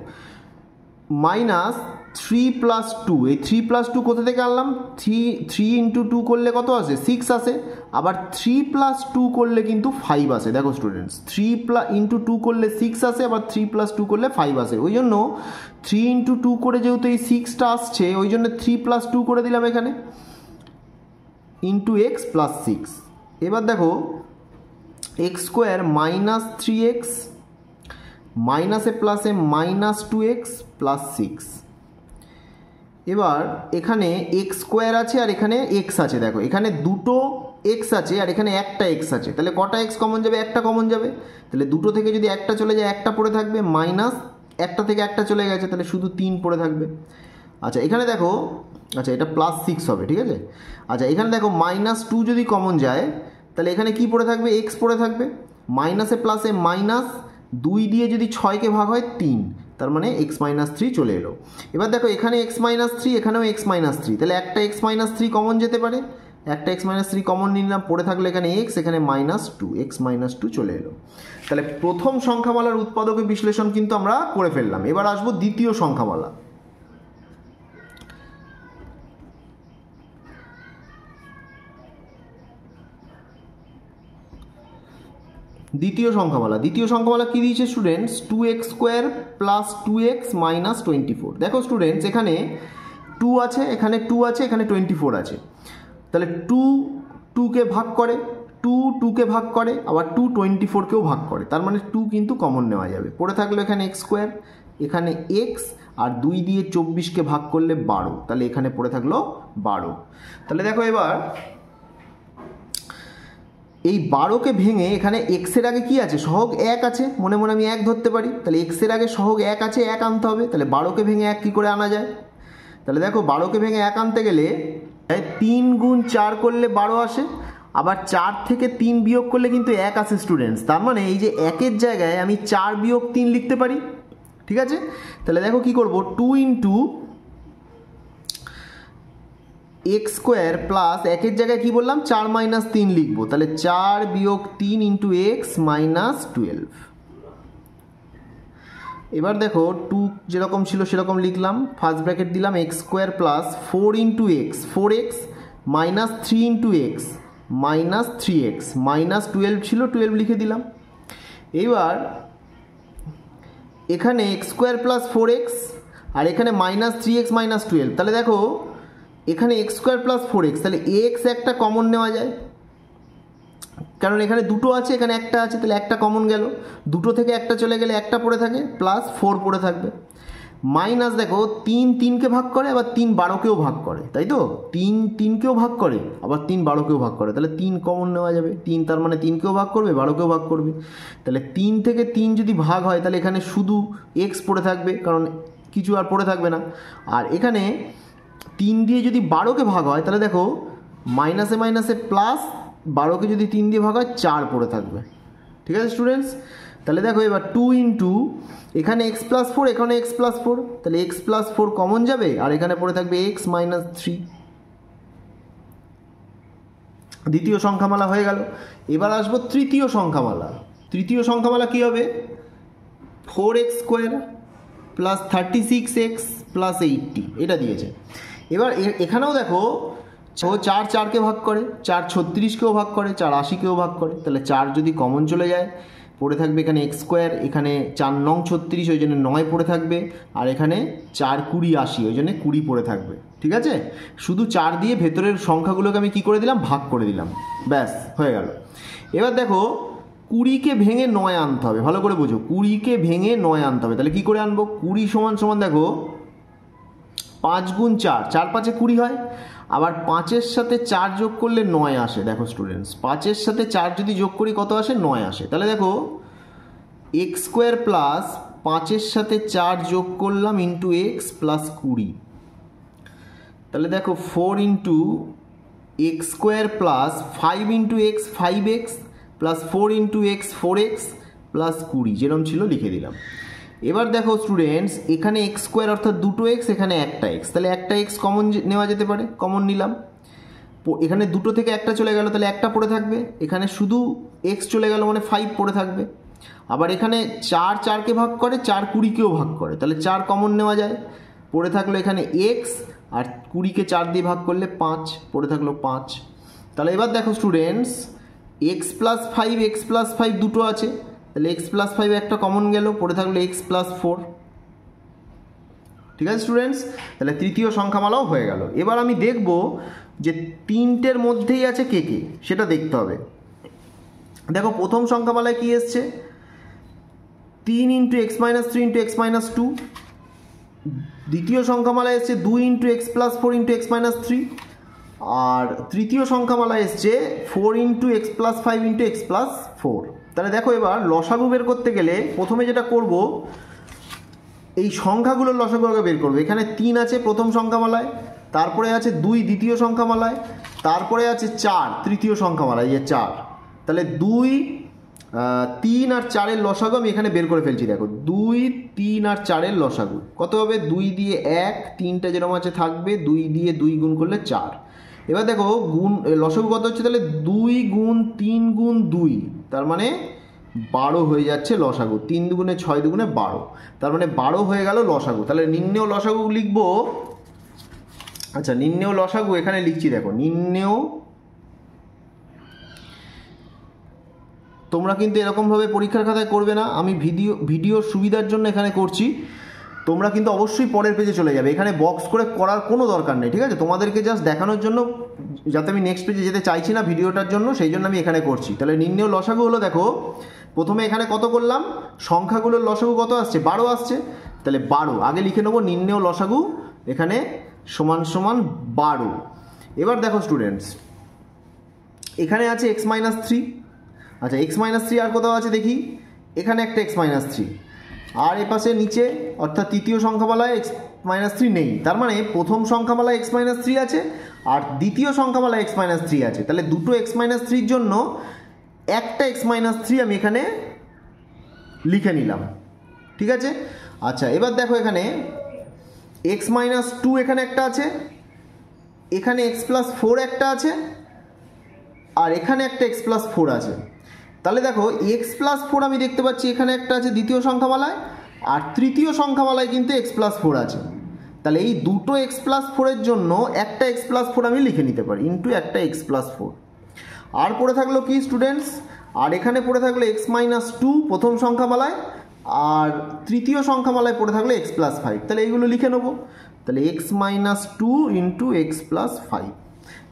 -3 + 2, এই 3 + 2 কোথা থেকে আনলাম, 3 × 2 করলে কত আসে, 6 আসে, আবার 3 + 2 করলে কিন্তু 5 আসে। দেখো স্টুডেন্টস, 3 × 2 করলে 6 আসে, আবার 3 + 2 করলে 5 আসে, ওই জন্য 3 × 2 করে যেহেতু এই 6টা আসছে, ওই জন্য 3 + 2 করে দিলাম এখানে x + 6। এবার দেখো x² - 3x মাইনাসে প্লাসে -2x + 6। এবার এখানে x² আছে আর এখানে x আছে, দেখো এখানে দুটো x আছে আর এখানে একটা x আছে, তাহলে কটা x কমন যাবে, একটা কমন যাবে, তাহলে দুটো থেকে যদি একটা চলে যায় একটা পড়ে থাকবে, মাইনাস একটা থেকে একটা চলে গেছে তাহলে শুধু 3 পড়ে থাকবে। আচ্ছা এখানে দেখো, আচ্ছা এটা +6 হবে, ঠিক আছে। আচ্ছা এখানে দেখো -2 যদি কমন যায় তাহলে এখানে কি পড়ে থাকবে, x পড়ে থাকবে, মাইনাসে প্লাসে মাইনাস 2 দিয়ে যদি 6কে ভাগ হয় 3, তার মানে x - 3 চলে এলো। এবার দেখো এখানে x - 3, এখানেও x - 3, তাহলে একটা x - 3 কমন যেতে পারে, একটা x - 3 কমন নিলাম, পড়ে থাকলো এখানে x, এখানে -2, x - 2 চলে এলো। তাহলে প্রথম সংখ্যামালার উৎপাদকে বিশ্লেষণ কিন্তু আমরা করে ফেললাম। এবার আসবো দ্বিতীয় সংখ্যামালা। দ্বিতীয় সংখ্যামালা কি দিয়েছে স্টুডেন্টস, 2x² + 2x - 24। দেখো স্টুডেন্টস এখানে 2 আছে, এখানে 2 আছে, এখানে 24 আছে, তাহলে 2 2কে ভাগ করে, 2 2কে ভাগ করে, আবার 2 24কেও ভাগ করে, তার মানে 2 কিন্তু কমন নেওয়া যাবে, পড়ে থাকলো এখানে x², এখানে x, আর 2 দিয়ে 24কে ভাগ করলে 12, তাহলে এখানে পড়ে থাকলো 12। তাহলে দেখো এবার এই 12কে ভেঙে এখানে x এর আগে কি আছে, সহগ 1 আছে, মনে মনে আমি 1 ধরতে পারি, তাহলে x এর আগে সহগ 1 আছে, 1 আনতে হবে, তাহলে 12কে ভেঙে 1 কী করে আনা যায়, তাহলে দেখো 12কে ভেঙে 1 আনতে গেলে 3 × 4 করলে 12 আসে, আবার 4 থেকে 3 বিয়োগ করলে কিন্তু 1 আসে স্টুডেন্টস, তার মানে এই যে 1-এর জায়গায় আমি 4 - 3 লিখতে পারি। ঠিক আছে, তাহলে দেখো কি করব, 2 × x² প্লাস 1-এর জায়গায় কি বললাম, 4 - 3 লিখবো, তাহলে 4 - 3 × x - 12। এবার দেখো 2 যেরকম ছিল সেরকম লিখলাম, ফার্স্ট ব্র্যাকেট দিলাম, x² plus 4 × x, 4x - 3 × x - 3x, -12 ছিল, 12 লিখে দিলাম। এবার এখানে x² প্লাস 4x আর এখানে -3x - 12, তাহলে দেখো এখানে x² প্লাস 4x, তাহলে x একটা কমন নেওয়া যায়, কারণ এখানে দুটো আছে, এখানে একটা আছে, তাহলে একটা কমন গেল, দুটো থেকে একটা চলে গেলে একটা পড়ে থাকে, প্লাস 4 পড়ে থাকবে, মাইনাস দেখো 3 3কে ভাগ করে, আবার 3 12কেও ভাগ করে, তাই তো 3 3কেও ভাগ করে, আবার 3 12কেও ভাগ করে, তাহলে 3 কমন নেওয়া যাবে, 3 তার মানে 3কেও ভাগ করবে, 12কেও ভাগ করবে, তাহলে 3 থেকে 3 যদি ভাগ হয় তাহলে এখানে শুধু x পড়ে থাকবে, কারণ কিছু আর পড়ে থাকবে না, আর এখানে 3 দিয়ে যদি 12কে ভাগ হয় তাহলে দেখো মাইনাসে মাইনাসে প্লাস, 12কে যদি 3 দিয়ে ভাগ হয় 4 পড়ে থাকবে। ঠিক আছে স্টুডেন্টস, তাহলে দেখো এবার 2 × এখানে x + 4, এখানে x + 4, তাহলে x + 4 কমন যাবে, আর এখানে পড়ে থাকবে x - 3। দ্বিতীয় সংখ্যামালা হয়ে গেল। এবার আসবো তৃতীয় সংখ্যামালা কি হবে, 4x² + 36x + 80, এটা দিয়েছে। এবার এখানেও দেখো 4 4কে ভাগ করে, 4 36কেও ভাগ করে, 4 80কেও ভাগ করে, তাহলে 4 যদি কমন চলে যায় পড়ে থাকবে এখানে x², এখানে 4 9 36, ওই জন্য 9 পড়ে থাকবে, আর এখানে 4 20 80, ওই জন্য 20 পড়ে থাকবে। ঠিক আছে, শুধু 4 দিয়ে ভেতরের সংখ্যাগুলোকে আমি কি করে দিলাম, ভাগ করে দিলাম, ব্যাস হয়ে গেল। এবার দেখো 20কে ভেঙে 9 আনতে হবে, ভালো করে বোঝো, 20কে ভেঙে 9 আনতে হবে, তাহলে কি করে আনবো, 20 সমান দেখো 5 × 4, 4 5 20 হয়, আবার 5-এর সাথে 4 যোগ করলে 9 আসে। দেখো স্টুডেন্টস 5-এর সাথে 4 যদি যোগ করি কত আসে, 9 আসে, তাহলে দেখো x² প্লাস 5-এর সাথে 4 যোগ করলাম × x প্লাস 20, তাহলে দেখো 4 × x² plus 5 × x 5x plus 4 × x 4x plus 20, যেরকম ছিল লিখে দিলাম। এবার দেখো স্টুডেন্টস, এখানে এক্স স্কোয়ার অর্থাৎ দুটো এক্স, এখানে একটা এক্স, তাহলে একটা এক্স কমন নেওয়া যেতে পারে, কমন নিলাম। এখানে দুটো থেকে একটা চলে গেল, তাহলে একটা পড়ে থাকবে। এখানে শুধু এক্স চলে গেল মানে 5 পড়ে থাকবে। আবার এখানে 4 4কে ভাগ করে, 4 20কেও ভাগ করে, তাহলে 4 কমন নেওয়া যায়, পড়ে থাকলো এখানে এক্স, আর 20কে 4 দিয়ে ভাগ করলে 5, পড়ে থাকলো 5। তাহলে এবার দেখো স্টুডেন্টস, এক্স প্লাস 5 দুটো আছে, তাহলে এক্স প্লাস 5 একটা কমন গেল, পড়ে থাকলো এক্স প্লাস 4। ঠিক আছে স্টুডেন্টস, তাহলে তৃতীয় সংখ্যামালাও হয়ে গেল। এবার আমি দেখব যে তিনটের মধ্যেই আছে কে কে, সেটা দেখতে হবে। দেখো প্রথম সংখ্যামালায় কি এসছে, 3 into x minus 3 into x minus 2। দ্বিতীয় সংখ্যামালায় এসছে 2 into x plus 4 into x minus 3। আর তৃতীয় সংখ্যামালায় এসছে 4 into x plus 5 into x plus 4। তাহলে দেখো এবার লসাগু বের করতে গেলে প্রথমে যেটা করব, এই সংখ্যাগুলোর লসাগু আগে বের করবো। এখানে 3 আছে প্রথম সংখ্যামালায়, তারপরে আছে 2 দ্বিতীয় সংখ্যামালায়, তারপরে আছে 4 তৃতীয় সংখ্যামালায়, এই 4। তাহলে 2, 3 আর 4-এর লসাগু আমি এখানে বের করে ফেলছি। দেখো 2, 3 আর 4-এর লসাগু কত হবে, 2 দিয়ে 1, 3টা যেরকম আছে থাকবে, 2 দিয়ে 2 গুণ করলে 4। এবার দেখো গুণ লসাগু কত হচ্ছে, তাহলে 2 গুণ 3 গুণ 2, তার মানে 12 হয়ে যাচ্ছে লসাগু। 3 দুগুণে 6 দুগুণে 12, তার মানে 12 হয়ে গেল লসাগু। তাহলে নির্ণেয় লসাগু লিখবো। আচ্ছা, নির্ণেয় লসাগু এখানে লিখছি, দেখো নির্ণেয়, তোমরা কিন্তু এরকমভাবে পরীক্ষার খাতায় করবে না, আমি ভিডিওর সুবিধার জন্য এখানে করছি। তোমরা কিন্তু অবশ্যই পরের পেজে চলে যাবে, এখানে বক্স করে করার কোনো দরকার নেই। ঠিক আছে, তোমাদেরকে জাস্ট দেখানোর জন্য, যাতে আমি নেক্সট পেজে যেতে চাইছি না ভিডিওটার জন্য, সেই জন্য আমি এখানে করছি। তাহলে নির্ণেয় লসাগু হলো, দেখো প্রথমে এখানে কত করলাম, সংখ্যাগুলোর লসাগু কত আসছে, 12 আসছে। তাহলে 12 আগে লিখে নেবো, নির্ণেয় লসাগু এখানে সমান সমান 12। এবার দেখো স্টুডেন্টস, এখানে আছে এক্স মাইনাস 3। আচ্ছা, এক্স মাইনাস 3 আর কোথাও আছে দেখি, এখানে একটা এক্স মাইনাস 3, আর এপাশে নিচে অর্থাৎ তৃতীয় সংখ্যামালায় এক্স মাইনাস 3 নেই। তার মানে প্রথম সংখ্যামালায় এক্স মাইনাস 3 আছে, আর দ্বিতীয় সংখ্যামালায় এক্স মাইনাস 3 আছে। তাহলে দুটো এক্স মাইনাস 3-র জন্য একটা এক্স মাইনাস 3 আমি এখানে লিখে নিলাম। ঠিক আছে, আচ্ছা এবার দেখো এখানে এক্স মাইনাস 2 এখানে একটা আছে, এখানে এক্স প্লাস 4 একটা আছে, আর এখানে একটা এক্স প্লাস 4 আছে। তাহলে দেখো এক্স প্লাস 4 আমি দেখতে পাচ্ছি এখানে একটা আছে দ্বিতীয় সংখ্যামালায়, আর তৃতীয় সংখ্যামালায় কিন্তু এক্স প্লাস 4 আছে। তাহলে এই দুটো এক্স প্লাস 4-এর জন্য একটা এক্স প্লাস 4 আমি লিখে নিতে পারি, ইন্টু একটা এক্স প্লাস 4। আর পড়ে থাকলো কি স্টুডেন্টস, আর এখানে পড়ে থাকলো এক্স মাইনাস 2 প্রথম সংখ্যামালায়, আর তৃতীয় সংখ্যামালায় পড়ে থাকলো এক্স প্লাস 5। তাহলে এইগুলো লিখে নেবো, তাহলে x minus 2 into x plus 5।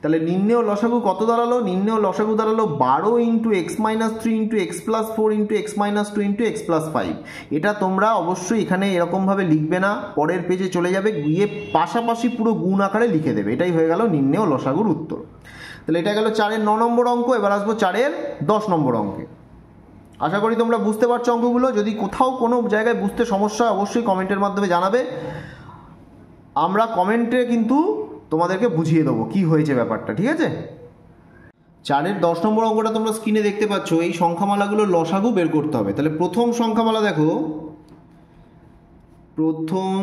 তাহলে নির্ণেয় লসাগু কত দাঁড়ালো, নির্ণেয় লসাগু দাঁড়ালো 12 into x minus 3 into x plus 4 into x minus 2 into x plus 5। এটা তোমরা অবশ্যই এখানে এরকমভাবে লিখবে না, পরের পেজে চলে যাবে, গিয়ে পাশাপাশি পুরো গুণ আকারে লিখে দেবে। এটাই হয়ে গেল নির্ণেয় লসাগুর উত্তর। তাহলে এটা গেল 4-এর 9 নম্বর অঙ্ক। এবার আসবো 4-এর 10 নম্বর অঙ্কে। আশা করি তোমরা বুঝতে পারছো অঙ্কগুলো। যদি কোথাও কোনো জায়গায় বুঝতে সমস্যা অবশ্যই কমেন্টের মাধ্যমে জানাবে, আমরা কমেন্টে কিন্তু তোমাদেরকে বুঝিয়ে দেবো কি হয়েছে ব্যাপারটা। ঠিক আছে, 4-এর 10 নম্বর অঙ্কটা তোমরা স্ক্রিনে দেখতে পাচ্ছ। এই সংখ্যামালাগুলোর লসাগু বের করতে হবে। তাহলে প্রথম সংখ্যামালা দেখো, প্রথম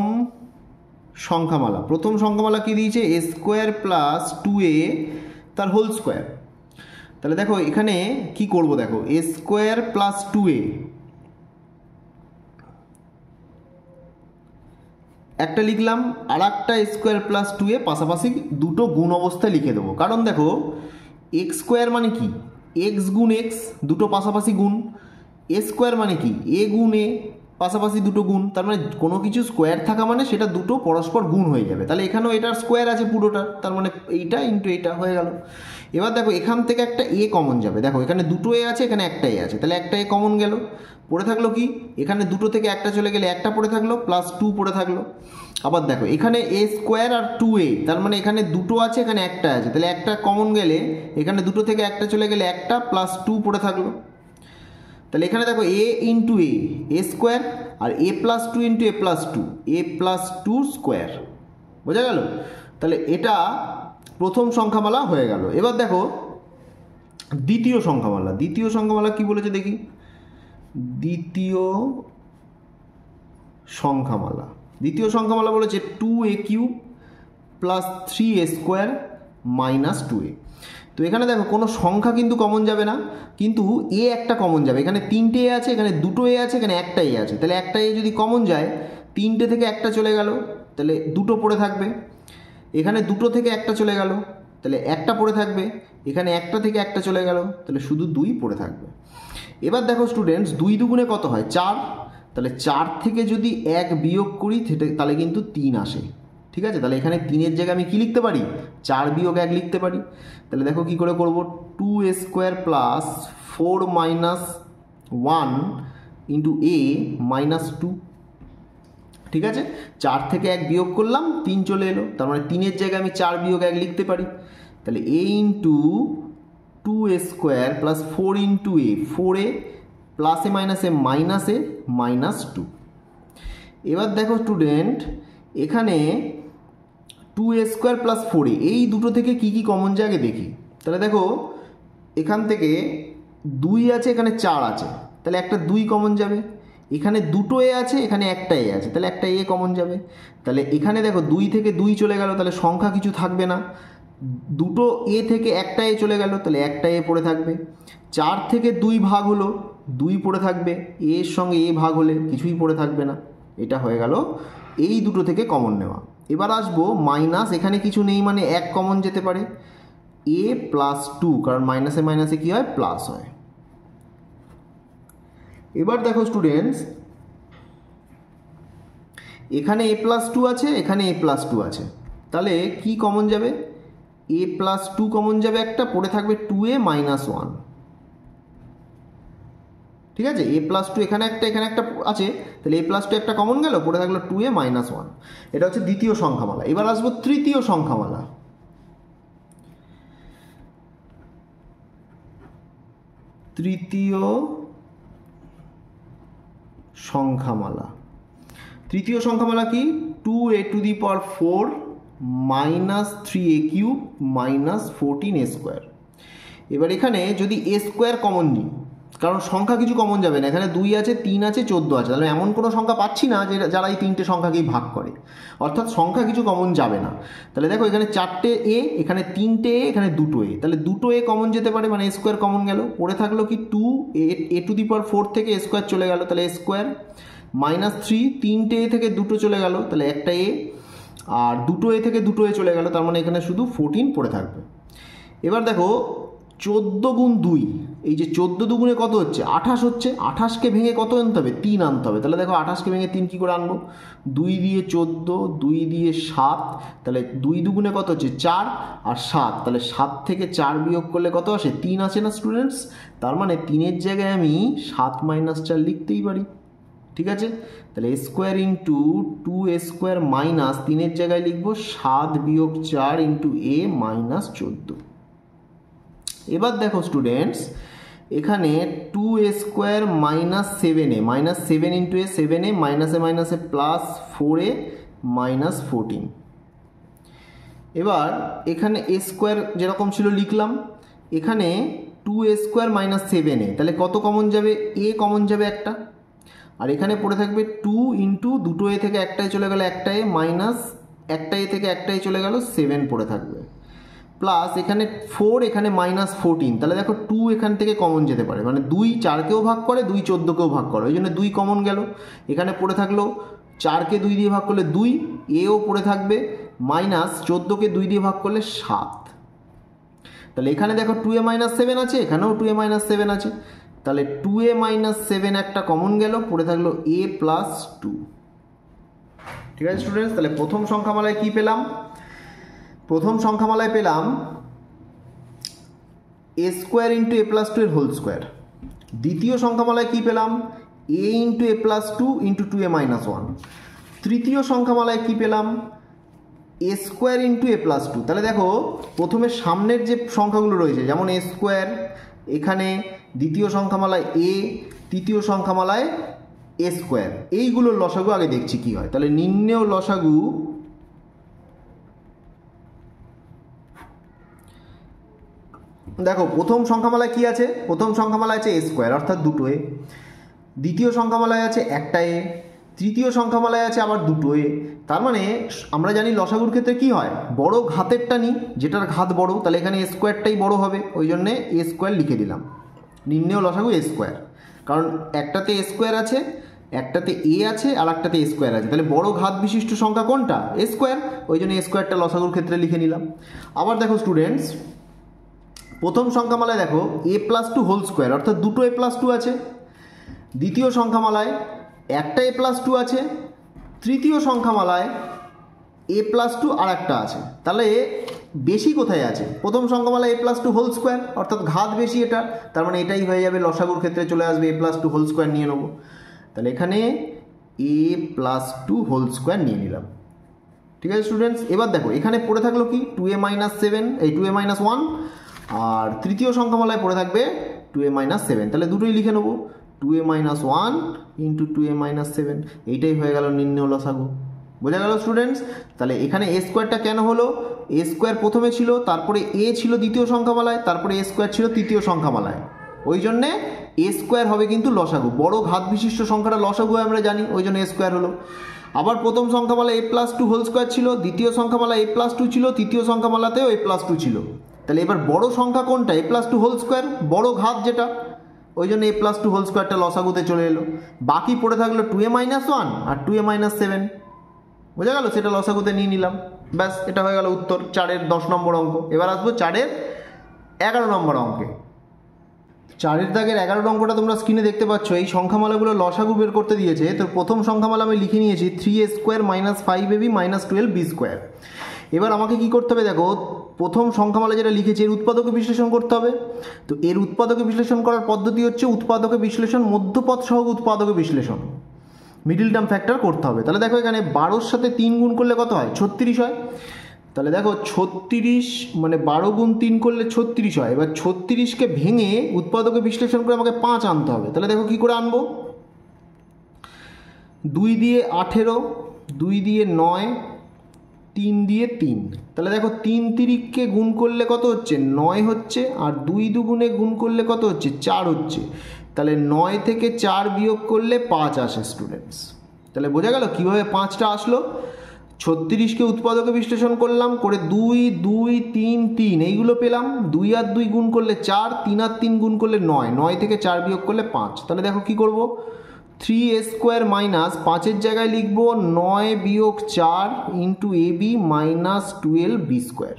সংখ্যামালা কি দিয়েছে, এ স্কোয়ার প্লাস 2a তার হোল স্কোয়ার। তাহলে দেখো এখানে কি করব, দেখো এ স্কোয়ার প্লাস 2a একটা লিখলাম, আর একটা স্কোয়ার প্লাস 2a পাশাপাশি দুটো গুণ অবস্থায় লিখে দেবো। কারণ দেখো এক্স স্কোয়ার মানে কি, এক্স গুণ এক্স, দুটো পাশাপাশি গুণ। এ স্কোয়ার মানে কি, এ গুণ এ, পাশাপাশি দুটো গুণ। তার মানে কোনো কিছু স্কোয়ার থাকা মানে সেটা দুটো পরস্পর গুণ হয়ে যাবে। তাহলে এখানেও এটার স্কোয়ার আছে পুরোটার, তার মানে এইটা ইন্টু এইটা হয়ে গেল। এবার দেখো এখান থেকে একটা এ কমন যাবে। দেখো এখানে দুটো এ আছে, এখানে একটা এ আছে, তাহলে একটা এ কমন গেল। পড়ে থাকলো কি, এখানে দুটো থেকে একটা চলে গেলে একটা পড়ে থাকলো, প্লাস 2 পড়ে থাকলো। আবার দেখো এখানে এ স্কোয়ার আর 2a, তার মানে এখানে দুটো আছে, এখানে একটা আছে, তাহলে একটা কমন গেলে এখানে দুটো থেকে একটা চলে গেলে একটা, প্লাস 2 পড়ে থাকলো। তাহলে এখানে দেখো এ into A square, R A plus 2 into A plus 2, A plus 2 square. বোঝা গেল? তাহলে এটা প্রথম সংখ্যামালা হয়ে গেল। এবার দেখো দ্বিতীয় সংখ্যামালা কি বলেছে দেখি। দ্বিতীয় সংখ্যামালা। দ্বিতীয় সংখ্যামালা বলেছে 2a³ plus 3a² minus 2a। তো এখানে দেখো কোনো সংখ্যা কিন্তু কমন যাবে না, কিন্তু এ একটা কমন যাবে। এখানে 3টে এ আছে, এখানে 2টো এ আছে, এখানে একটা এ আছে। তাহলে একটা এ যদি কমন যায়, 3টে থেকে একটা চলে গেল, তাহলে 2টো পড়ে থাকবে। এখানে 2টো থেকে একটা চলে গেল, তাহলে একটা পড়ে থাকবে। এখানে একটা থেকে একটা চলে গেল, তাহলে শুধু 2 পড়ে থাকবে। এবার দেখো স্টুডেন্টস, 2 দুগুণে কত হয়? 4। তাহলে 4 থেকে যদি 1 বিয়োগ করি তাহলে কিন্তু 3 আসে। ঠিক আছে, তাহলে এখানে 3-এর জায়গায় আমি কি লিখতে পারি? 4 বিয়োগ 1 লিখতে পারি। তাহলে দেখো কি করে করব, 2a² plus 4 minus 1 into a minus 2। ঠিক আছে, 4 থেকে 1 বিয়োগ করলাম, 3 চলে এলো। তার মানে 3-এর জায়গায় আমি 4 বিয়োগ 1 লিখতে পারি। তাহলে a into 2a² plus 4 into a, 4a plus A minus A minus 2। এবার দেখো স্টুডেন্ট, এখানে 2a² প্লাস 4a, এই দুটো থেকে কি কি কমন যায় আগে দেখি। তাহলে দেখো এখান থেকে 2 আছে, এখানে 4 আছে, তাহলে একটা 2 কমন যাবে। এখানে 2টো এ আছে, এখানে একটা এ আছে, তাহলে একটা এ কমন যাবে। তাহলে এখানে দেখো 2 থেকে 2 চলে গেল, তাহলে সংখ্যা কিছু থাকবে না। 2টো এ থেকে একটা এ চলে গেল, তাহলে একটা এ পড়ে থাকবে। 4 থেকে 2 ভাগ হলো, 2 পড়ে থাকবে। এর সঙ্গে এ ভাগ হলে কিছুই পড়ে থাকবে না। এটা হয়ে গেল এই দুটো থেকে কমন নেওয়া। এবার আসবো মাইনাস, এখানে কিছু নেই মানে 1 কমন যেতে পারে, a প্লাস 2, কারণ মাইনাসে মাইনাসে কী হয়? প্লাস হয়। এবার দেখো স্টুডেন্টস, এখানে a প্লাস 2 আছে, এখানে a প্লাস 2 আছে, তাহলে কি কমন যাবে? a প্লাস 2 কমন যাবে একটা, পড়ে থাকবে 2a মাইনাস 1। ঠিক আছে, a প্লাস 2 এখানে একটা, এখানে একটা আছে, তাহলে a প্লাস 2 একটা কমন গেল, পড়ে থাকলো 2a মাইনাস 1। এটা হচ্ছে দ্বিতীয় সংখ্যামালা। এবার আসবো তৃতীয় সংখ্যামালা। তৃতীয় সংখ্যামালা কি? 2a⁴ minus 3a³ minus 14a²। এবার এখানে যদি a² কমন নিই, কারণ সংখ্যা কিছু কমন যাবে না। এখানে 2 আছে, 3 আছে, 14 আছে, তাহলে এমন কোনো সংখ্যা পাচ্ছি না যে যারা এই 3টে সংখ্যাকেই ভাগ করে, অর্থাৎ সংখ্যা কিছু কমন যাবে না। তাহলে দেখো এখানে 4টে এ, এখানে 3টে এ, এখানে 2টো এ, তাহলে 2টো এ কমন যেতে পারে, মানে a² কমন গেল। পড়ে থাকলো কি 2a⁴ থেকে a² চলে গেল, তাহলে a² মাইনাস 3, 3টে এ থেকে 2টো চলে গেল, তাহলে একটা এ, আর 2টো এ থেকে 2টো এ চলে গেল, তার মানে এখানে শুধু 14 পড়ে থাকবে। এবার দেখো 14 গুণ 2, এই যে 14 দুগুণে কত হচ্ছে? 28 হচ্ছে। 28কে ভেঙে কত আনতে হবে? 3 আনতে হবে। তাহলে দেখো 28কে ভেঙে 3 কী করে আনবো? 2 দিয়ে 14, 2 দিয়ে 7, তাহলে 2 দুগুণে কত হচ্ছে? 4 আর 7, তাহলে 7 থেকে 4 বিয়োগ করলে কত আসে? 3 আসে না স্টুডেন্টস? তার মানে 3-এর জায়গায় আমি 7 মাইনাস 4 লিখতেই পারি। ঠিক আছে, তাহলে a² ইন্টু 2a² মাইনাস 3-এর জায়গায় লিখবো 7 বিয়োগ 4 ইন্টু a মাইনাস 14। এবার দেখো স্টুডেন্টস, এখানে 2a² minus 7a, minus 7 into এ 7a, মাইনাসে মাইনাসে প্লাস 4a মাইনাস 14। এবার এখানে a² যেরকম ছিল লিখলাম, এখানে 2a² মাইনাস 7a, তাহলে কত কমন যাবে? a কমন যাবে একটা, আর এখানে পড়ে থাকবে 2 ইন্টু 2টো এ থেকে একটাই চলে গেল, একটা এ, মাইনাস একটা এ থেকে একটাই চলে গেল, 7 পড়ে থাকবে, প্লাস এখানে 4, এখানে মাইনাস 14। তাহলে দেখো 2 এখান থেকে কমন যেতে পারে, মানে 2 4কেও ভাগ করে, 2 14কেও ভাগ করে, ওই জন্য 2 কমন গেল। এখানে পড়ে থাকলো 4কে 2 দিয়ে ভাগ করলে 2, এও পড়ে থাকবে, মাইনাস 14কে 2 দিয়ে ভাগ করলে 7। তাহলে এখানে দেখো 2a মাইনাস 7 আছে, এখানেও 2a মাইনাস 7 আছে, তাহলে 2a মাইনাস 7 একটা কমন গেল, পড়ে থাকলো a প্লাস 2। ঠিক আছে স্টুডেন্টস, তাহলে প্রথম সংখ্যামালায় কি পেলাম? প্রথম সংখ্যামালায় পেলাম a² ইন্টু a প্লাস 2 এর হোল স্কোয়ার। দ্বিতীয় সংখ্যামালায় কি পেলাম? a into a plus 2 into 2a minus 1। তৃতীয় সংখ্যামালায় কি পেলাম? a² into a plus 2। তাহলে দেখো প্রথমে সামনের যে সংখ্যাগুলো রয়েছে, যেমন a², এখানে দ্বিতীয় সংখ্যামালায় a, তৃতীয় সংখ্যামালায় a², এইগুলোর লসাগু আগে দেখছি কি হয়। তাহলে নির্ণেয় লসাগু দেখো, প্রথম সংখ্যামালায় কি আছে? প্রথম সংখ্যামালায় আছে a² অর্থাৎ 2টো এ। দ্বিতীয় সংখ্যামালায় আছে একটা এ, তৃতীয় সংখ্যামালায় আছে আবার দুটো এ, তার মানে আমরা জানি লসাগুর ক্ষেত্রে কি হয়, বড় ঘাতেরটা নিই যেটার ঘাত বড়, তাহলে এখানে এ স্কোয়ারটাই বড় হবে, ওই জন্যে এ স্কোয়ার লিখে দিলাম। নির্ণেয় লসাগু এ স্কোয়ার, কারণ একটাতে এ স্কোয়ার আছে, একটাতে এ আছে, আর একটাতে এ স্কোয়ার আছে, তাহলে বড় ঘাত বিশিষ্ট সংখ্যা কোনটা, এ স্কোয়ার, ওই জন্য এ স্কোয়ারটা লসাগুর ক্ষেত্রে লিখে নিলাম। আবার দেখো স্টুডেন্টস, প্রথম সংখ্যামালায় দেখো এ প্লাস টু হোল স্কোয়ার, অর্থাৎ দুটো এ প্লাস টু আছে। দ্বিতীয় সংখ্যামালায় একটা এ প্লাস টু আছে। তৃতীয় সংখ্যামালায় এ প্লাস টু আর একটা আছে। তাহলে বেশি কোথায় আছে, প্রথম সংখ্যামালায় এ প্লাস টু হোল স্কোয়ার, অর্থাৎ ঘাত বেশি এটা, তার মানে এটাই হয়ে যাবে লসাগুর ক্ষেত্রে চলে আসবে, এ প্লাস টু হোল স্কোয়ার নিয়ে নেবো। তাহলে এখানে এ প্লাস টু হোল স্কোয়ার নিয়ে নিলাম। ঠিক আছে স্টুডেন্টস, এবার দেখো এখানে পড়ে থাকলো কি 2a-7, এই 2a-1, আর তৃতীয় সংখ্যামালায় পড়ে থাকবে 2a-7, তাহলে দুটোই লিখে নেবো, 2a-1 ইন্টু 2a-7, এইটাই হয়ে গেল নির্ণেয় লসাগু। বোঝা গেল স্টুডেন্টস? তাহলে এখানে এ স্কোয়ারটা কেন হলো, এ স্কোয়ার প্রথমে ছিল, তারপরে এ ছিল দ্বিতীয় সংখ্যামালায়, তারপরে এ স্কোয়ার ছিল তৃতীয় সংখ্যামালায়, ওই জন্যে এ স্কোয়ার হবে কিন্তু লসাগু, বড় ঘাত বিশিষ্ট সংখ্যাটা লসাগু আমরা জানি, ওই জন্য এ স্কোয়ার হলো। আবার প্রথম সংখ্যামালায় এ প্লাস টু হোল স্কোয়ার ছিল, দ্বিতীয় সংখ্যামালায় এ প্লাস টু ছিল, তৃতীয় সংখ্যামালাতেও এ প্লাস টু ছিল, তাহলে এবার বড় সংখ্যা কোনটা, এ প্লাস টু হোল স্কোয়ার, বড় ঘাত যেটা, ওই জন্য এ প্লাস টু হোল স্কোয়ারটা লসাগুতে চলে এলো। বাকি পড়ে থাকলো 2a-1 আর 2a-7, বোঝা গেল, সেটা লসাগুতে নিয়ে নিলাম। ব্যাস, এটা হয়ে গেল উত্তর 4-এর 10 নম্বর অঙ্ক। এবার আসবো 4-এর 11 নম্বর অঙ্কে। 4-এর দাগের 11 অঙ্কটা তোমরা স্ক্রিনে দেখতে পাচ্ছ, এই সংখ্যামালাগুলো লসাগু বের করতে দিয়েছে। তো প্রথম সংখ্যামালা আমি লিখে নিয়েছি 3a² - 5ab - 12b²। এবার আমাকে কি করতে হবে, দেখো প্রথম সংখ্যামালা যেটা লিখেছি এর উৎপাদকে বিশ্লেষণ করতে হবে। তো এর উৎপাদকে বিশ্লেষণ করার পদ্ধতি হচ্ছে উৎপাদকে বিশ্লেষণ, মধ্যপদ সহ উৎপাদকে বিশ্লেষণ, মিডিল টার্ম ফ্যাক্টর করতে হবে। তাহলে দেখো এখানে 12-র সাথে 3 গুণ করলে কত হয়, 36 হয়। তাহলে দেখো 36 মানে 12 গুণ 3 করলে 36 হয়। এবার 36কে ভেঙে উৎপাদকে বিশ্লেষণ করে আমাকে 5 আনতে হবে। তাহলে দেখো কি করে আনবো, 2 দিয়ে 18, 2 দিয়ে 9, 3 দিয়ে 3। তাহলে দেখো 3 তিরিককে গুণ করলে কত হচ্ছে, 9 হচ্ছে, আর 2 দুগুণে গুণ করলে কত হচ্ছে, 4 হচ্ছে। তাহলে 9 থেকে 4 বিয়োগ করলে 5 আসে স্টুডেন্টস। তাহলে বোঝা গেল কীভাবে 5টা আসলো। 36কে উৎপাদকে বিশ্লেষণ করলাম, করে 2, 2, 3, 3 এইগুলো পেলাম। 2 আর 2 গুণ করলে 4, 3 আর 3 গুণ করলে 9, 9 থেকে 4 বিয়োগ করলে 5। তাহলে দেখো কি করব, 3a² - 5-এর জায়গায় লিখব 9 বিয়োগ 4 into ab - 12b²।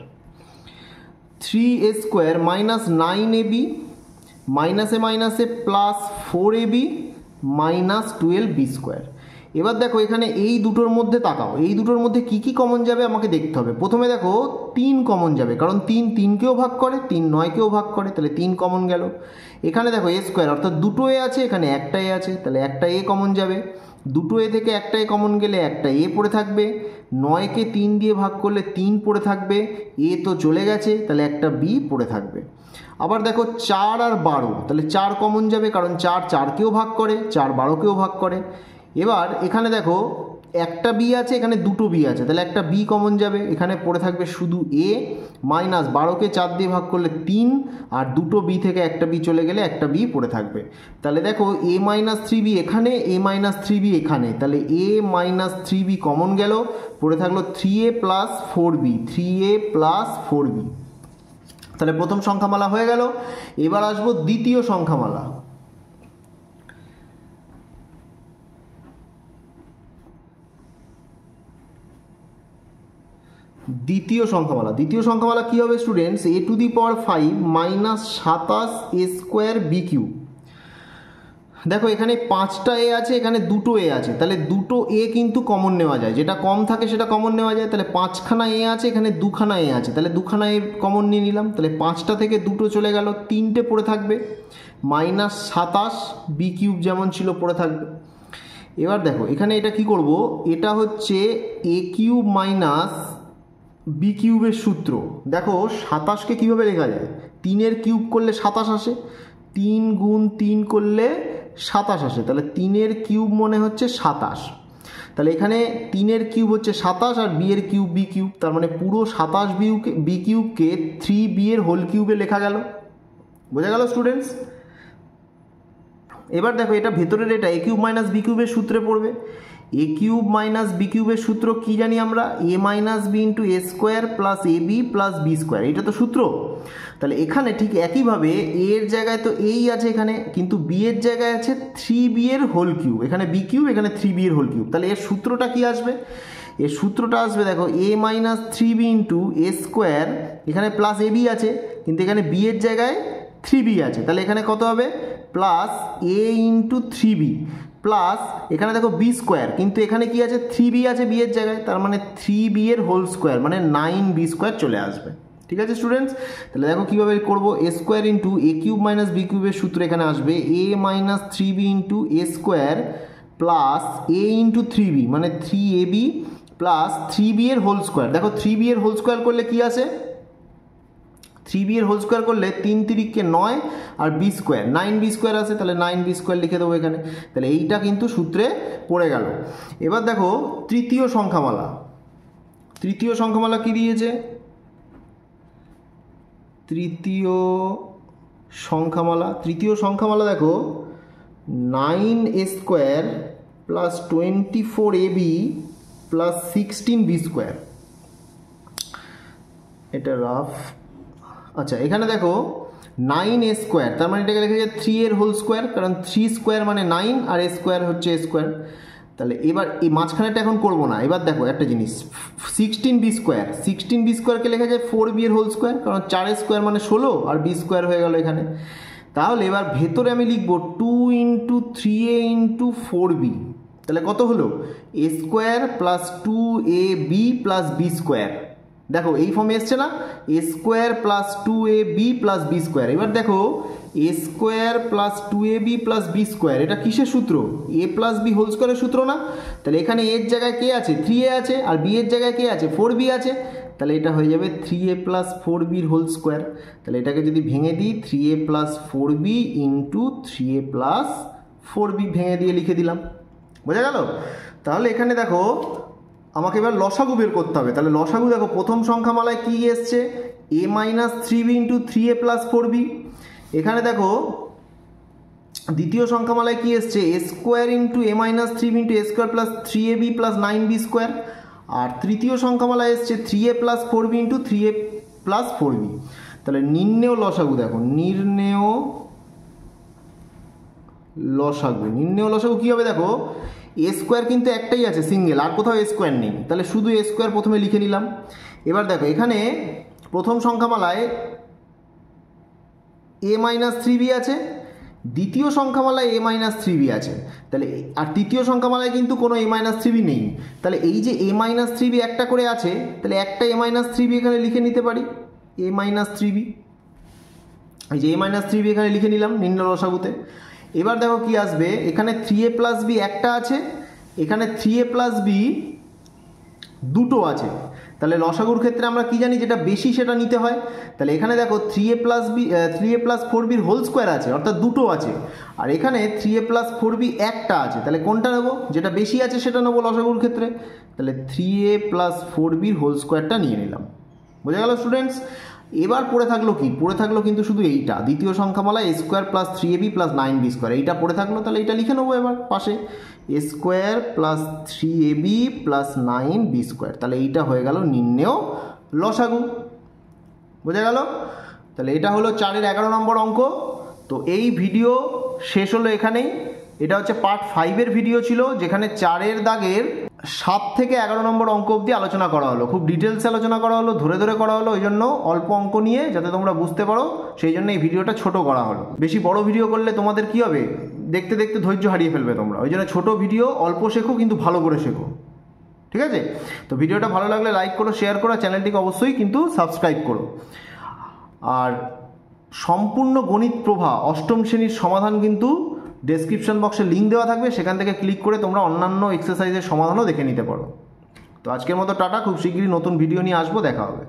3a² - 9ab মাইনাসে মাইনাসে প্লাস 4ab - 12b²। এবার দেখো এখানে এই দুটোর মধ্যে তাকাও, এই দুটোর মধ্যে কি কি কমন যাবে আমাকে দেখতে হবে। প্রথমে দেখো 3 কমন যাবে, কারণ 3 3কেও ভাগ করে, 3 9কেও ভাগ করে, তাহলে 3 কমন গেল। এখানে দেখো এ স্কোয়ার, অর্থাৎ দুটো এ আছে, এখানে একটা এ আছে, তাহলে একটা এ কমন যাবে। দুটো এ থেকে একটা এ কমন গেলে একটা এ পড়ে থাকবে। 9কে 3 দিয়ে ভাগ করলে 3 পড়ে থাকবে, এ তো চলে গেছে, তাহলে একটা বি পড়ে থাকবে। আবার দেখো 4 আর 12, তাহলে 4 কমন যাবে, কারণ 4 4কেও ভাগ করে, 4 12কেও ভাগ করে। এবার এখানে দেখো একটা বি আছে, এখানে দুটো বি আছে, তাহলে একটা বি কমন যাবে, এখানে পড়ে থাকবে শুধু এ, মাইনাস 12কে 4 দিয়ে ভাগ করলে 3, আর দুটো বি থেকে একটা বি চলে গেলে একটা বি পড়ে থাকবে। তাহলে দেখো a - 3b এখানে, a - 3b এখানে, তাহলে a - 3b কমন গেল, পড়ে থাকলো 3a + 4b, 3a + 4b। তাহলে প্রথম সংখ্যামালা হয়ে গেল। এবার আসবো দ্বিতীয় সংখ্যামালা। দ্বিতীয় সংখ্যামালা কি হবে স্টুডেন্টস, a⁵ - 27a²b³। দেখো এখানে 5টা এ আছে, এখানে দুটো এ আছে, তাহলে দুটো এ কিন্তু কমন নেওয়া যায়, যেটা কম থাকে সেটা কমন নেওয়া যায়। তাহলে 5খানা এ আছে, এখানে 2খানা এ আছে, তাহলে 2খানা এ কমন নিয়ে নিলাম। তাহলে 5টা থেকে দুটো চলে গেল, 3টে পড়ে থাকবে, -27b³ যেমন ছিল পড়ে থাকবে। এবার দেখো এখানে এটা কি করব, এটা হচ্ছে a³ - b³ সূত্র। দেখো 27কে কীভাবে লেখা যায়, 3-এর কিউব করলে 27 আসে, 3 গুণ 3 করলে 27 আসে, তাহলে 3-এর কিউব মনে হচ্ছে 27। তাহলে এখানে 3-এর কিউব হচ্ছে 27 আর b-এর কিউব b³, তার মানে পুরো 27b³ 3b-এর হোল কিউবে লেখা গেল। বোঝা গেল স্টুডেন্টস? এবার দেখো এটা ভেতরের এটা a³ - b³ সূত্রে পড়বে। এ কিউব মাইনাস বি কিউবের সূত্র কি জানি আমরা, এ minus B into A square plus A B plus B square, এটা তো সূত্র। তাহলে এখানে ঠিক একইভাবে এ এর জায়গায় তো এই আছে এখানে, কিন্তু বি এর জায়গায় আছে 3b এর হোল কিউব, এখানে বি কিউব এখানে 3b এর হোল কিউব। তাহলে এর সূত্রটা কি আসবে, এর সূত্রটা আসবে দেখো এ minus 3b into A square, এখানে প্লাস এ বি আছে কিন্তু এখানে বি এর জায়গায় 3b আছে, তাহলে এখানে কত হবে প্লাস এ ইন্টু 3b প্লাস এখানে দেখো বি স্কোয়ার, কিন্তু এখানে কি আছে 3b আছে বি এর জায়গায়, তার মানে 3b এর হোল স্কোয়ার মানে 9b স্কোয়ার চলে আসবে। ঠিক আছে স্টুডেন্টস, তাহলে দেখো কীভাবে করবো, এ স্কোয়ার ইন্টু এ কিউব মাইনাস বি কিউবের সূত্র এখানে আসবে এ minus 3b into A square plus A into 3b মানে 3ab প্লাস 3b এর হোল স্কোয়ার। দেখো 3b এর হোল স্কোয়ার করলে কি আসে, 3b এর হোল স্কোয়ার করলে 3 3কে 9 আর বি স্কোয়ার 9b স্কোয়ার আছে, তাহলে 9b স্কোয়ার লিখে দেবো এখানে। তাহলে এইটা কিন্তু সূত্রে পড়ে গেল। এবার দেখো তৃতীয় সংখ্যামালা, তৃতীয় সংখ্যামালা কি দিয়েছে, তৃতীয় সংখ্যামালা দেখো 9a square plus 24ab plus 16b square, এটা রাফ। আচ্ছা এখানে দেখো 9a স্কোয়ার, তার মানে এটাকে লেখা যায় 3 এর হোল স্কোয়ার, কারণ 3 স্কোয়ার মানে 9 আর এ স্কোয়ার হচ্ছে এ স্কোয়ার। তাহলে এবার এই মাঝখানেটা এখন করবো না, এবার দেখো একটা জিনিস 16b স্কোয়ারকে লেখা যায় 4b এর হোল স্কোয়ার, কারণ 4 স্কোয়ার মানে 16 আর বি স্কোয়ার হয়ে গেল এখানে। তাহলে এবার ভেতরে আমি লিখবো 2 ইন্টু 3a ইন্টু 4b, তাহলে কত হলো A square plus 2ab plus B square. দেখো এই ফর্মে এসছে না, A square plus 2ab plus B square. এবার দেখো A square plus 2ab plus B square, এটা কিসের সূত্র, এ প্লাস বি হোল স্কোয়ারের সূত্র না। তাহলে এখানে এর জায়গায় কে আছে 3a আছে, আর বি এর জায়গায় কে আছে 4b আছে, তাহলে এটা হয়ে যাবে 3a plus 4b whole square. তাহলে এটাকে যদি ভেঙে দিই 3a plus 4b into 3a plus 4b ভেঙে দিয়ে লিখে দিলাম, বোঝা গেল। তাহলে এখানে দেখো আমাকে এবার লসাগু বের করতে হবে। তাহলে লসাগু দেখো প্রথম সংখ্যামালায় কি এসছে এ minus 3b into 3a plus 4b, এখানে দেখো দ্বিতীয় সংখ্যামালায় কি এসছে A square into A minus 3b into A square plus 3ab plus 9b square, আর তৃতীয় সংখ্যামালায় এসছে 3a plus 4b into 3a plus 4b। তাহলে নির্ণেয় লসাগু দেখো, নির্ণেয় লসাগু কী হবে দেখো, এ স্কোয়ার কিন্তু একটাই আছে সিঙ্গেল, আর কোথাও এ স্কোয়ার নেই, তাহলে শুধু এ স্কোয়ার প্রথমে লিখে নিলাম। এবার দেখো এখানে প্রথম সংখ্যামালায় এ মাইনাস 3b আছে, দ্বিতীয় সংখ্যামালায় এ মাইনাস 3b আছে, তাহলে আর তৃতীয় সংখ্যামালায় কিন্তু কোনো এ মাইনাস 3b নেই। তাহলে এই যে এ মাইনাস 3b একটা করে আছে, তাহলে একটা এ মাইনাস 3b এখানে লিখে নিতে পারি, এ মাইনাস 3b, এই যে এ মাইনাস 3b এখানে লিখে নিলাম নির্ণেয় লসাগুতে। এবার দেখো কি আসবে, এখানে 3a প্লাস বি একটা আছে, এখানে 3a প্লাস বি দুটো আছে, তাহলে লসাগুর ক্ষেত্রে আমরা কি জানি যেটা বেশি সেটা নিতে হয়। তাহলে এখানে দেখো 3a plus 4b whole square আছে, অর্থাৎ দুটো আছে, আর এখানে 3a প্লাস 4b একটা আছে, তাহলে কোনটা নেবো, যেটা বেশি আছে সেটা নেবো লসাগুর ক্ষেত্রে। তাহলে 3a প্লাস 4b হোল স্কোয়ারটা নিয়ে নিলাম, বোঝা গেল স্টুডেন্টস। এবার পড়ে থাকলো কি, পড়ে থাকলো কিন্তু শুধু এইটা দ্বিতীয় সংখ্যামালা A square plus 3ab plus 9b square, এইটা পড়ে থাকলো, তাহলে এইটা লিখে নেবো এবার পাশে, A square plus 3ab plus 9b square, তাহলে এইটা হয়ে গেল নির্ণেয় লসাগু, বোঝা গেল। তাহলে এটা হলো 4-এর 11 নম্বর অঙ্ক। তো এই ভিডিও শেষ হলো এখানেই, এটা হচ্ছে পার্ট 5-এর ভিডিও ছিল, যেখানে 4-এর দাগের 7 থেকে 11 নম্বর অঙ্ক অবধি আলোচনা করা হলো, খুব ডিটেলসে আলোচনা করা হলো, ধরে ধরে করা হলো, ওই জন্য অল্প অঙ্ক নিয়ে যাতে তোমরা বুঝতে পারো সেই জন্য এই ভিডিওটা ছোট করা হলো। বেশি বড় ভিডিও করলে তোমাদের কি হবে, দেখতে দেখতে ধৈর্য হারিয়ে ফেলবে তোমরা, ওই জন্য ছোট ভিডিও অল্প শেখো কিন্তু ভালো করে শেখো, ঠিক আছে। তো ভিডিওটা ভালো লাগলে লাইক করো, শেয়ার করো, চ্যানেলটিকে অবশ্যই কিন্তু সাবস্ক্রাইব করো। আর সম্পূর্ণ গণিত প্রভা অষ্টম শ্রেণীর সমাধান কিন্তু ডেসক্রিপশন বক্সে লিঙ্ক দেওয়া থাকবে, সেখান থেকে ক্লিক করে তোমরা অন্যান্য এক্সারসাইজের সমাধানও দেখে নিতে পারো। তো আজকের মতো টাটা, খুব শীঘ্রই নতুন ভিডিও নিয়ে আসবো, দেখা হবে।